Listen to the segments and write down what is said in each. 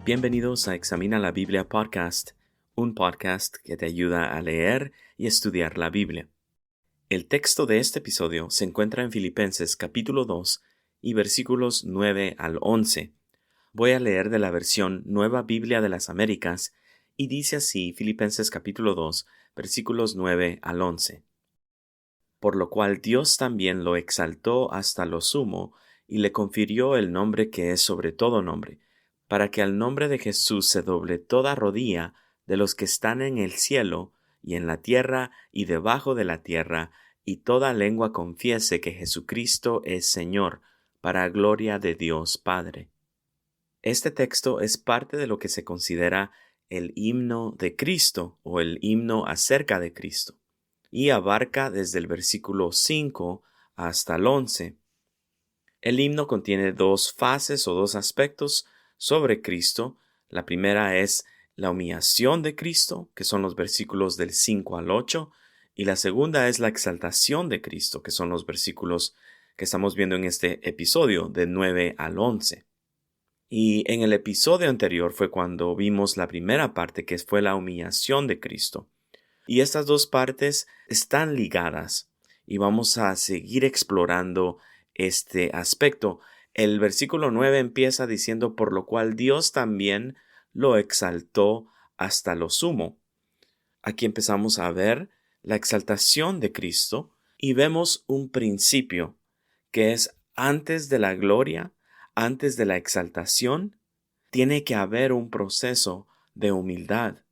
Bienvenidos a Examina la Biblia Podcast, un podcast que te ayuda a leer y estudiar la Biblia. El texto de este episodio se encuentra en Filipenses capítulo 2 y versículos 9 al 11. Voy a leer de la versión Nueva Biblia de las Américas y dice así Filipenses capítulo 2, versículos 9 al 11. Por lo cual Dios también lo exaltó hasta lo sumo y le confirió el nombre que es sobre todo nombre, para que al nombre de Jesús se doble toda rodilla de los que están en el cielo y en la tierra y debajo de la tierra, y toda lengua confiese que Jesucristo es Señor, para gloria de Dios Padre. Este texto es parte de lo que se considera el himno de Cristo o el himno acerca de Cristo, y abarca desde el versículo 5 hasta el 11. El himno contiene dos fases o dos aspectos sobre Cristo. La primera es la humillación de Cristo, que son los versículos del 5 al 8, y la segunda es la exaltación de Cristo, que son los versículos que estamos viendo en este episodio, de 9 al 11. Y en el episodio anterior fue cuando vimos la primera parte, que fue la humillación de Cristo. Y estas dos partes están ligadas, y vamos a seguir explorando este aspecto. El versículo 9 empieza diciendo, por lo cual Dios también lo exaltó hasta lo sumo. Aquí empezamos a ver la exaltación de Cristo y vemos un principio que es antes de la gloria, antes de la exaltación, tiene que haber un proceso de humildad.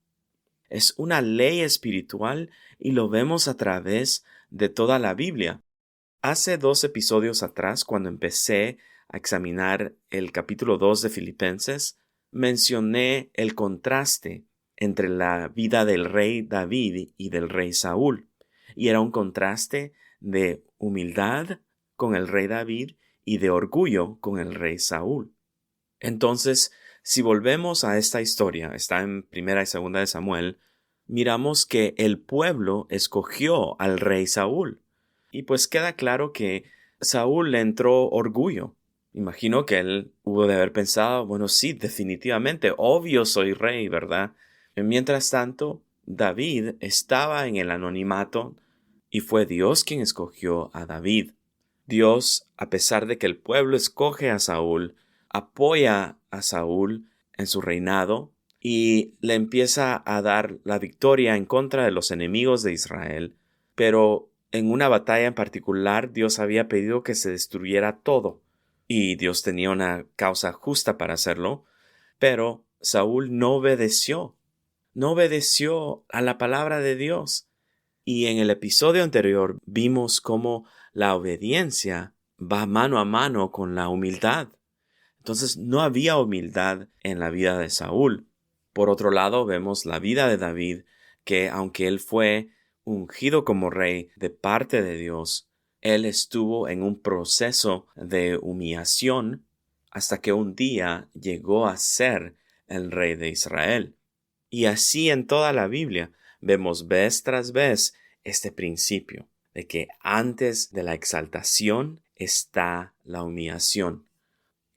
Es una ley espiritual y lo vemos a través de toda la Biblia. Hace 2 episodios atrás, cuando empecé a examinar el capítulo 2 de Filipenses, mencioné el contraste entre la vida del rey David y del rey Saúl. Y era un contraste de humildad con el rey David y de orgullo con el rey Saúl. Entonces, si volvemos a esta historia, está en 1 y 2 de Samuel, miramos que el pueblo escogió al rey Saúl. Y pues queda claro que Saúl le entró orgullo. Imagino que él hubo de haber pensado, bueno, sí, definitivamente, obvio soy rey, ¿verdad? Mientras tanto, David estaba en el anonimato y fue Dios quien escogió a David. Dios, a pesar de que el pueblo escoge a Saúl, apoya a Saúl en su reinado y le empieza a dar la victoria en contra de los enemigos de Israel, pero en una batalla en particular Dios había pedido que se destruyera todo, y Dios tenía una causa justa para hacerlo, pero Saúl no obedeció a la palabra de Dios. Y en el episodio anterior vimos cómo la obediencia va mano a mano con la humildad. Entonces no había humildad en la vida de Saúl. Por otro lado, vemos la vida de David, que aunque él fue ungido como rey de parte de Dios, él estuvo en un proceso de humillación hasta que un día llegó a ser el rey de Israel. Y así en toda la Biblia vemos vez tras vez este principio de que antes de la exaltación está la humillación.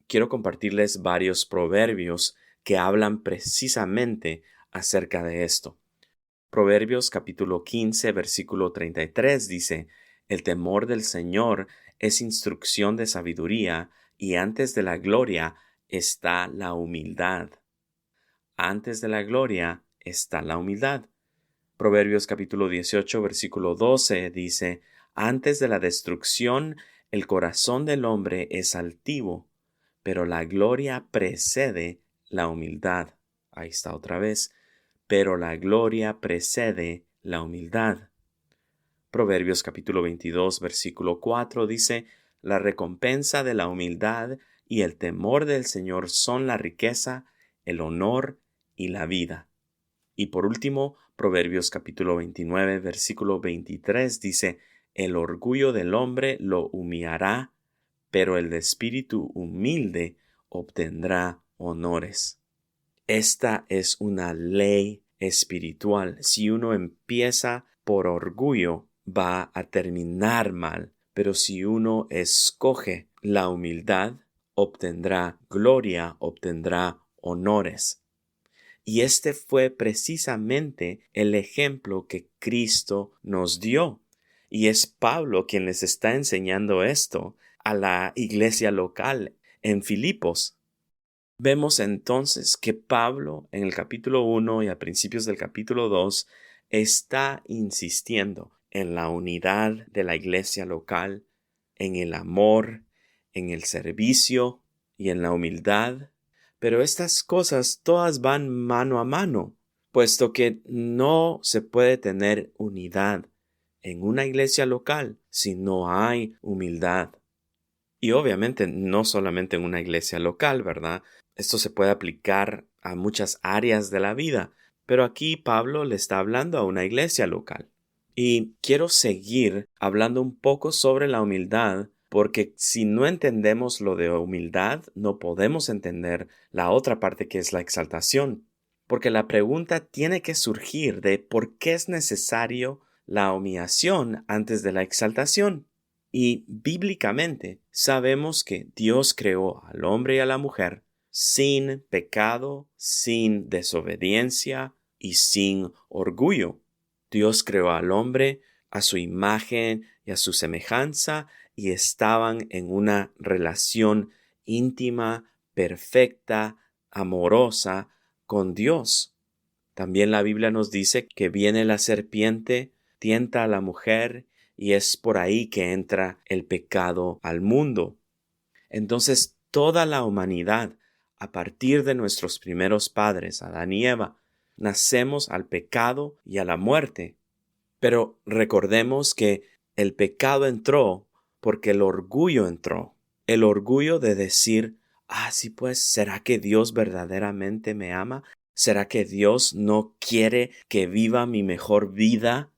Quiero compartirles varios proverbios que hablan precisamente acerca de esto. Proverbios capítulo 15, versículo 33 dice, el temor del Señor es instrucción de sabiduría, y antes de la gloria está la humildad. Antes de la gloria está la humildad. Proverbios capítulo 18, versículo 12 dice, antes de la destrucción el corazón del hombre es altivo, pero la gloria precede la humildad. Ahí está otra vez. Pero la gloria precede la humildad. Proverbios capítulo 22, versículo 4 dice, la recompensa de la humildad y el temor del Señor son la riqueza, el honor y la vida. Y por último, Proverbios capítulo 29, versículo 23 dice, el orgullo del hombre lo humillará, pero el de espíritu humilde obtendrá honores. Esta es una ley espiritual. Si uno empieza por orgullo, va a terminar mal. Pero si uno escoge la humildad, obtendrá gloria, obtendrá honores. Y este fue precisamente el ejemplo que Cristo nos dio. Y es Pablo quien les está enseñando esto a la iglesia local en Filipos. Vemos entonces que Pablo en el capítulo 1 y a principios del capítulo 2 está insistiendo en la unidad de la iglesia local, en el amor, en el servicio y en la humildad. Pero estas cosas todas van mano a mano, puesto que no se puede tener unidad en una iglesia local si no hay humildad. Y obviamente no solamente en una iglesia local, ¿verdad? Esto se puede aplicar a muchas áreas de la vida, pero aquí Pablo le está hablando a una iglesia local. Y quiero seguir hablando un poco sobre la humildad, porque si no entendemos lo de humildad, no podemos entender la otra parte que es la exaltación. Porque la pregunta tiene que surgir de por qué es necesario la humillación antes de la exaltación. Y bíblicamente sabemos que Dios creó al hombre y a la mujer sin pecado, sin desobediencia y sin orgullo. Dios creó al hombre a su imagen y a su semejanza y estaban en una relación íntima, perfecta, amorosa con Dios. También la Biblia nos dice que viene la serpiente, tienta a la mujer y es por ahí que entra el pecado al mundo. Entonces toda la humanidad, a partir de nuestros primeros padres, Adán y Eva, nacemos al pecado y a la muerte. Pero recordemos que el pecado entró porque el orgullo entró. El orgullo de decir, sí pues, ¿será que Dios verdaderamente me ama? ¿Será que Dios no quiere que viva mi mejor vida?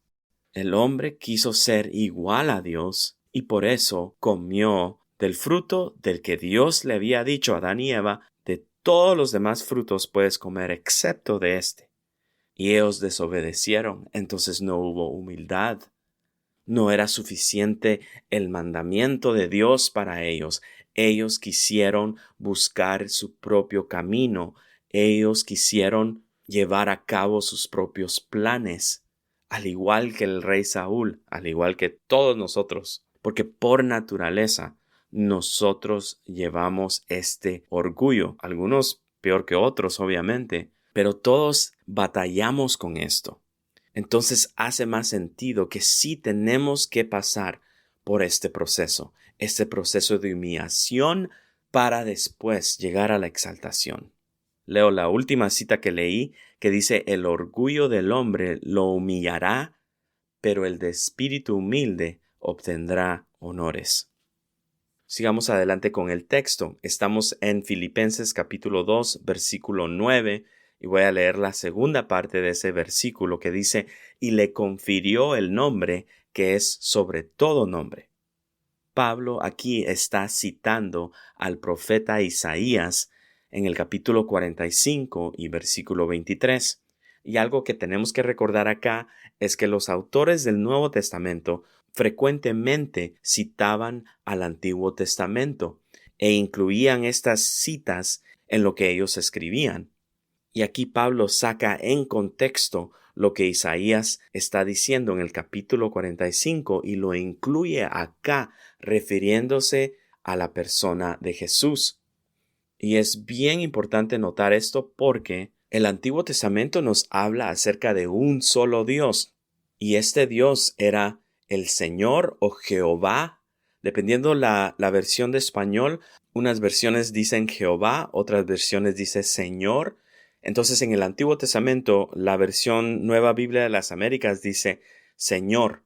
El hombre quiso ser igual a Dios y por eso comió del fruto del que Dios le había dicho a Adán y Eva, de todos los demás frutos puedes comer excepto de este. Y ellos desobedecieron, entonces no hubo humildad. No era suficiente el mandamiento de Dios para ellos. Ellos quisieron buscar su propio camino. Ellos quisieron llevar a cabo sus propios planes. Al igual que el rey Saúl, al igual que todos nosotros. Porque por naturaleza nosotros llevamos este orgullo. Algunos peor que otros, obviamente. Pero todos batallamos con esto. Entonces hace más sentido que sí tenemos que pasar por este proceso de humillación para después llegar a la exaltación. Leo la última cita que leí que dice, el orgullo del hombre lo humillará, pero el de espíritu humilde obtendrá honores. Sigamos adelante con el texto. Estamos en Filipenses capítulo 2, versículo 9, y voy a leer la segunda parte de ese versículo que dice, y le confirió el nombre que es sobre todo nombre. Pablo aquí está citando al profeta Isaías en el capítulo 45 y versículo 23. Y algo que tenemos que recordar acá es que los autores del Nuevo Testamento frecuentemente citaban al Antiguo Testamento e incluían estas citas en lo que ellos escribían. Y aquí Pablo saca en contexto lo que Isaías está diciendo en el capítulo 45 y lo incluye acá refiriéndose a la persona de Jesús. Y es bien importante notar esto porque el Antiguo Testamento nos habla acerca de un solo Dios. Y este Dios era el Señor o Jehová, dependiendo la versión de español. Unas versiones dicen Jehová, otras versiones dicen Señor. Entonces en el Antiguo Testamento la versión Nueva Biblia de las Américas dice Señor,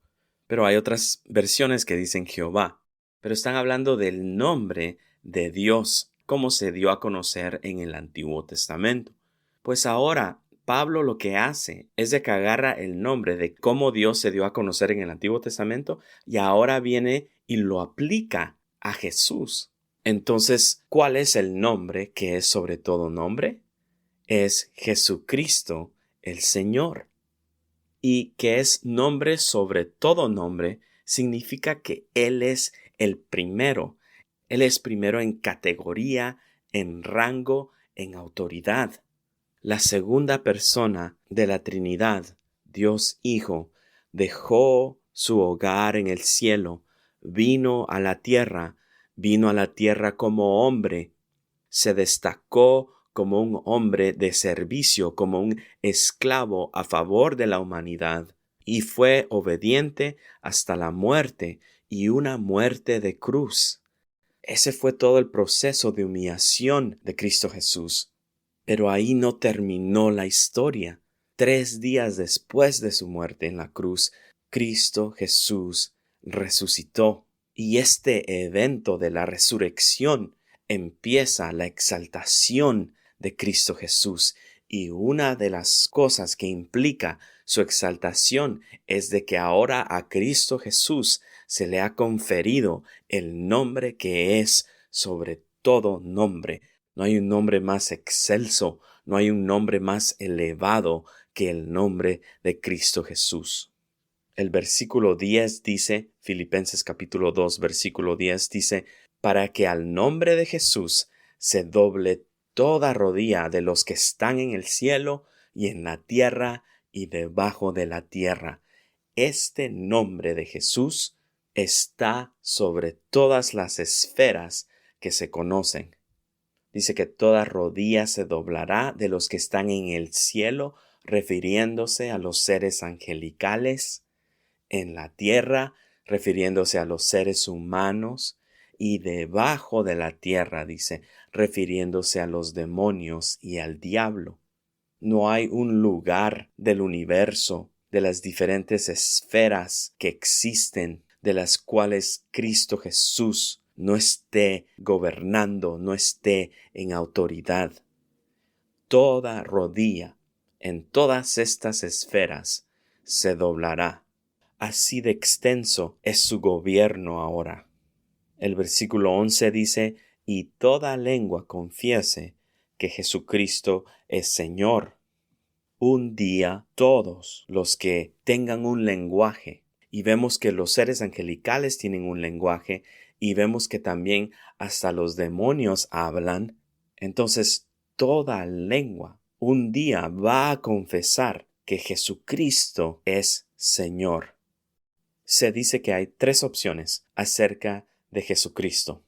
pero hay otras versiones que dicen Jehová. Pero están hablando del nombre de Dios, como se dio a conocer en el Antiguo Testamento. Pues ahora Pablo lo que hace es de que agarra el nombre de cómo Dios se dio a conocer en el Antiguo Testamento y ahora viene y lo aplica a Jesús. Entonces, ¿cuál es el nombre que es sobre todo nombre? Es Jesucristo, el Señor. Y que es nombre sobre todo nombre, significa que Él es el primero. Él es primero en categoría, en rango, en autoridad. La segunda persona de la Trinidad, Dios Hijo, dejó su hogar en el cielo, vino a la tierra como hombre, se destacó como un hombre de servicio, como un esclavo a favor de la humanidad, y fue obediente hasta la muerte, y una muerte de cruz. Ese fue todo el proceso de humillación de Cristo Jesús. Pero ahí no terminó la historia. 3 días después de su muerte en la cruz, Cristo Jesús resucitó. Y este evento de la resurrección empieza la exaltación de Cristo Jesús. Y una de las cosas que implica su exaltación es de que ahora a Cristo Jesús se le ha conferido el nombre que es sobre todo nombre. No hay un nombre más excelso, no hay un nombre más elevado que el nombre de Cristo Jesús. El versículo 10 dice, Filipenses capítulo 2, versículo 10 dice, para que al nombre de Jesús se doble toda rodilla de los que están en el cielo y en la tierra y debajo de la tierra. Este nombre de Jesús está sobre todas las esferas que se conocen. Dice que toda rodilla se doblará de los que están en el cielo, refiriéndose a los seres angelicales, en la tierra, refiriéndose a los seres humanos, y debajo de la tierra, dice, refiriéndose a los demonios y al diablo. No hay un lugar del universo, de las diferentes esferas que existen, de las cuales Cristo Jesús no esté gobernando, no esté en autoridad. Toda rodilla en todas estas esferas se doblará. Así de extenso es su gobierno ahora. El versículo 11 dice, y toda lengua confiese que Jesucristo es Señor. Un día todos los que tengan un lenguaje, y vemos que los seres angelicales tienen un lenguaje, y vemos que también hasta los demonios hablan, entonces toda lengua un día va a confesar que Jesucristo es Señor. Se dice que hay 3 opciones acerca de Jesucristo.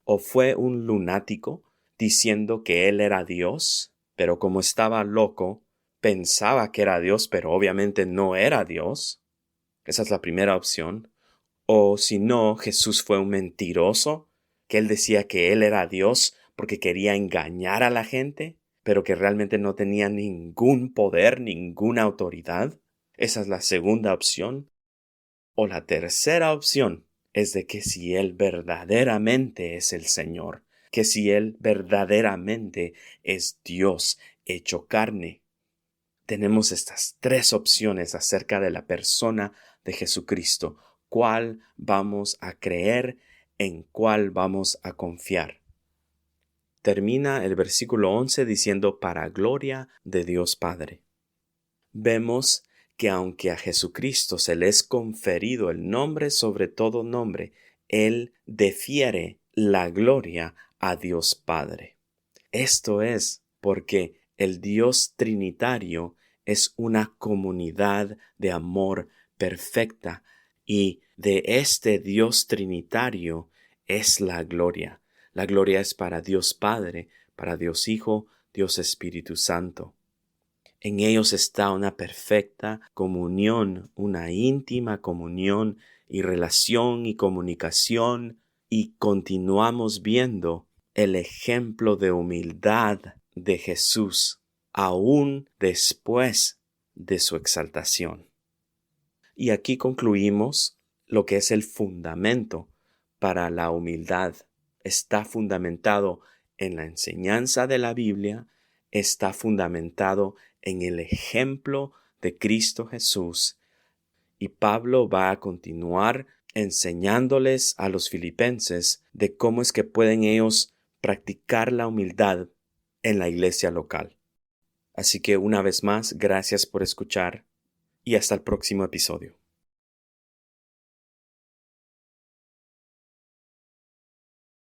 O fue un lunático diciendo que él era Dios, pero como estaba loco, pensaba que era Dios, pero obviamente no era Dios. Esa es la primera opción. O si no, Jesús fue un mentiroso, que él decía que él era Dios porque quería engañar a la gente, pero que realmente no tenía ningún poder, ninguna autoridad. Esa es la segunda opción. O la tercera opción es de que si Él verdaderamente es el Señor, que si Él verdaderamente es Dios hecho carne. Tenemos estas 3 opciones acerca de la persona de Jesucristo. ¿Cuál vamos a creer? ¿En cuál vamos a confiar? Termina el versículo 11 diciendo para gloria de Dios Padre. Vemos que aunque a Jesucristo se le es conferido el nombre sobre todo nombre, Él defiere la gloria a Dios Padre. Esto es porque el Dios Trinitario es una comunidad de amor perfecta y de este Dios Trinitario es la gloria. La gloria es para Dios Padre, para Dios Hijo, Dios Espíritu Santo. En ellos está una perfecta comunión, una íntima comunión y relación y comunicación, y continuamos viendo el ejemplo de humildad de Jesús aún después de su exaltación. Y aquí concluimos lo que es el fundamento para la humildad. Está fundamentado en la enseñanza de la Biblia, está fundamentado en el ejemplo de Cristo Jesús. Y Pablo va a continuar enseñándoles a los filipenses de cómo es que pueden ellos practicar la humildad en la iglesia local. Así que una vez más, gracias por escuchar y hasta el próximo episodio.